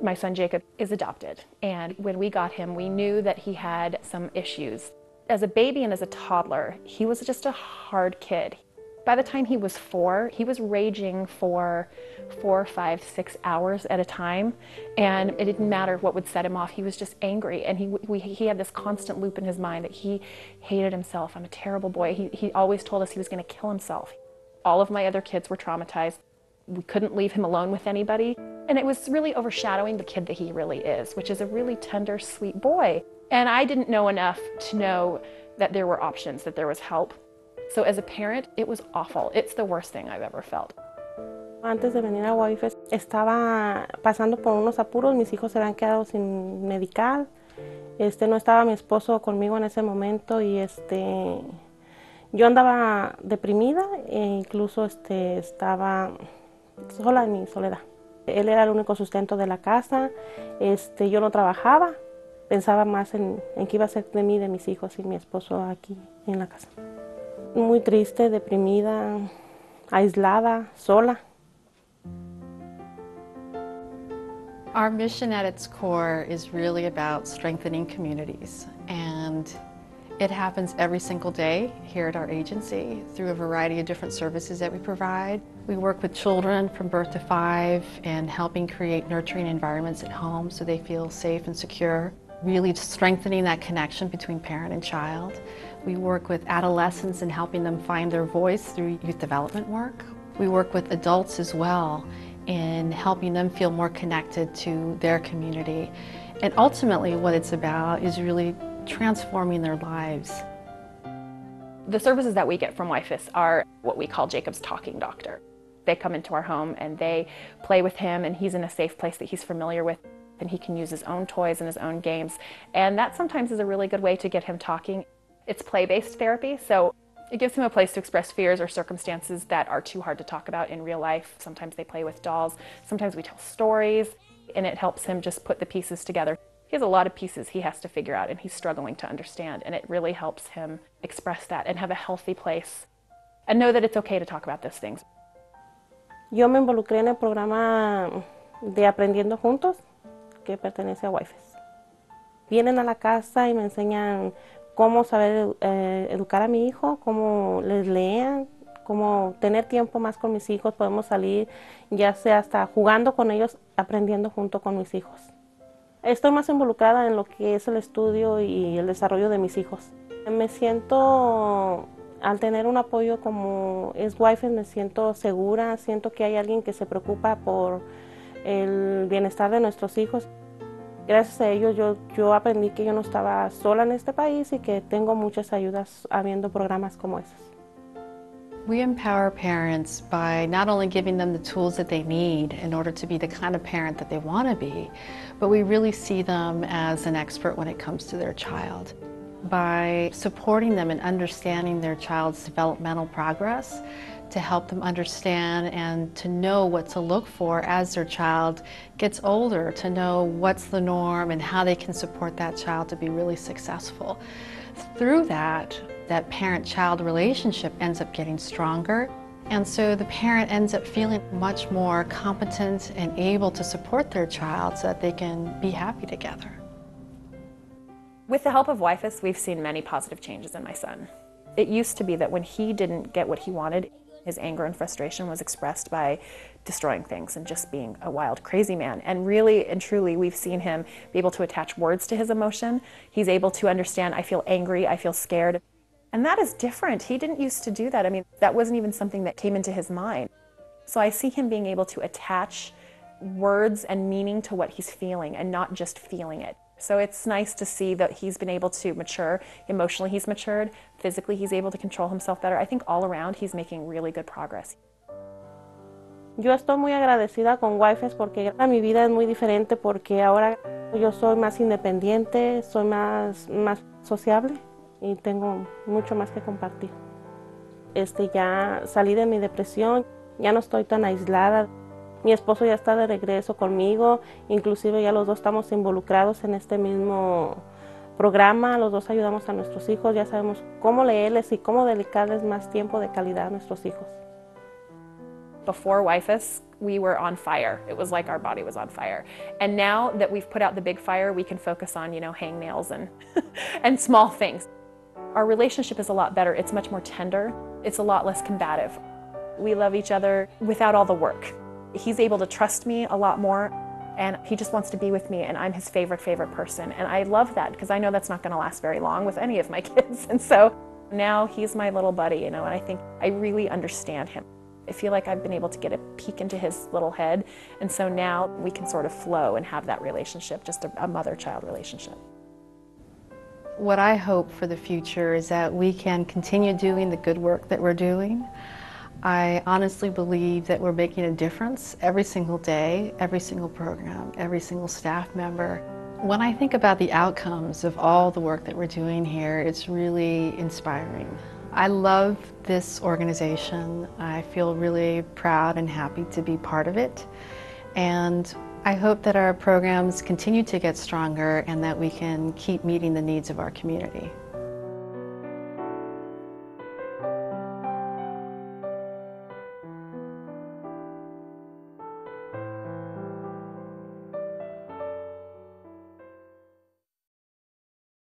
My son Jacob is adopted, and when we got him, we knew that he had some issues. As a baby and as a toddler, he was just a hard kid. By the time he was 4, he was raging for 4, 5, 6 hours at a time, and it didn't matter what would set him off. He was just angry, and he had this constant loop in his mind that he hated himself. I'm a terrible boy. He always told us he was going to kill himself. All of my other kids were traumatized. We couldn't leave him alone with anybody, and it was really overshadowing the kid that he really is, which is a really tender, sweet boy. And I didn't know enough to know that there were options, that there was help. So as a parent, it was awful. It's the worst thing I've ever felt. Antes de venir a Wi-Fi estaba pasando por unos apuros, mis hijos se habían quedado sin medical. No estaba mi esposo conmigo en ese momento y yo andaba deprimida e incluso estaba sola en mi soledad. Él era el único sustento de la casa, yo no trabajaba, pensaba más en qué iba a ser de mí, de mis hijos y mi esposo aquí en la casa. Muy triste, deprimida, aislada, sola. Our mission at its core is really about strengthening communities, and it happens every single day here at our agency through a variety of different services that we provide. We work with children from birth to 5 and helping create nurturing environments at home so they feel safe and secure, really strengthening that connection between parent and child. We work with adolescents and helping them find their voice through youth development work. We work with adults as well in helping them feel more connected to their community. And ultimately what it's about is really transforming their lives. The services that we get from WIFIS are what we call Jacob's talking doctor. They come into our home and they play with him, and he's in a safe place that he's familiar with, and he can use his own toys and his own games. And that sometimes is a really good way to get him talking. It's play-based therapy, so it gives him a place to express fears or circumstances that are too hard to talk about in real life. Sometimes they play with dolls, sometimes we tell stories, and it helps him just put the pieces together. He has a lot of pieces he has to figure out and he's struggling to understand, and it really helps him express that and have a healthy place and know that it's okay to talk about those things. Yo me involucré en el programa de Aprendiendo Juntos, que pertenece a WIFIS. Vienen a la casa y me enseñan cómo saber educar a mi hijo, cómo les lean, cómo tener tiempo más con mis hijos. Podemos salir ya sea hasta jugando con ellos, aprendiendo junto con mis hijos. Estoy más involucrada en lo que es el estudio y el desarrollo de mis hijos. Me siento, al tener un apoyo como es WIFIS, me siento segura, siento que hay alguien que se preocupa por el bienestar de nuestros hijos. Gracias a ellos yo aprendí que yo no estaba sola en este país y que tengo muchas ayudas habiendo programas como esos. We empower parents by not only giving them the tools that they need in order to be the kind of parent that they want to be, but we really see them as an expert when it comes to their child. By supporting them in understanding their child's developmental progress, to help them understand and to know what to look for as their child gets older, to know what's the norm and how they can support that child to be really successful. Through that parent-child relationship ends up getting stronger, and so the parent ends up feeling much more competent and able to support their child so that they can be happy together. With the help of WIFIS, we've seen many positive changes in my son. It used to be that when he didn't get what he wanted, his anger and frustration was expressed by destroying things and just being a wild, crazy man. And really and truly, we've seen him be able to attach words to his emotion. He's able to understand, I feel angry, I feel scared. And that is different. He didn't used to do that. I mean, that wasn't even something that came into his mind. So I see him being able to attach words and meaning to what he's feeling and not just feeling it. So it's nice to see that he's been able to mature. Emotionally, he's matured. Physically, he's able to control himself better. I think all around, he's making really good progress. Yo estoy muy agradecida con WIFIS porque mi vida es muy diferente, porque ahora yo soy más independiente, soy más sociable y tengo mucho más que compartir. Ya salí de mi depresión, ya no estoy tan aislada. Mi esposo ya está de regreso conmigo, inclusive ya los dos estamos involucrados en este mismo programa, los dos ayudamos a nuestros hijos, ya sabemos cómo leerles y cómo dedicarles más tiempo de calidad a nuestros hijos. Before WIFIS, We were on fire. It was like our body was on fire. And now that we've put out the big fire, we can focus on, hangnails and, and small things. Our relationship is a lot better. It's much more tender. It's a lot less combative. We love each other without all the work. He's able to trust me a lot more, and he just wants to be with me, and I'm his favorite person. And I love that because I know that's not going to last very long with any of my kids. And so now he's my little buddy, and I think I really understand him. I feel like I've been able to get a peek into his little head, and so now we can sort of flow and have that relationship, just a mother-child relationship. What I hope for the future is that we can continue doing the good work that we're doing. I honestly believe that we're making a difference every single day, every single program, every single staff member. When I think about the outcomes of all the work that we're doing here, it's really inspiring. I love this organization. I feel really proud and happy to be part of it. And I hope that our programs continue to get stronger and that we can keep meeting the needs of our community.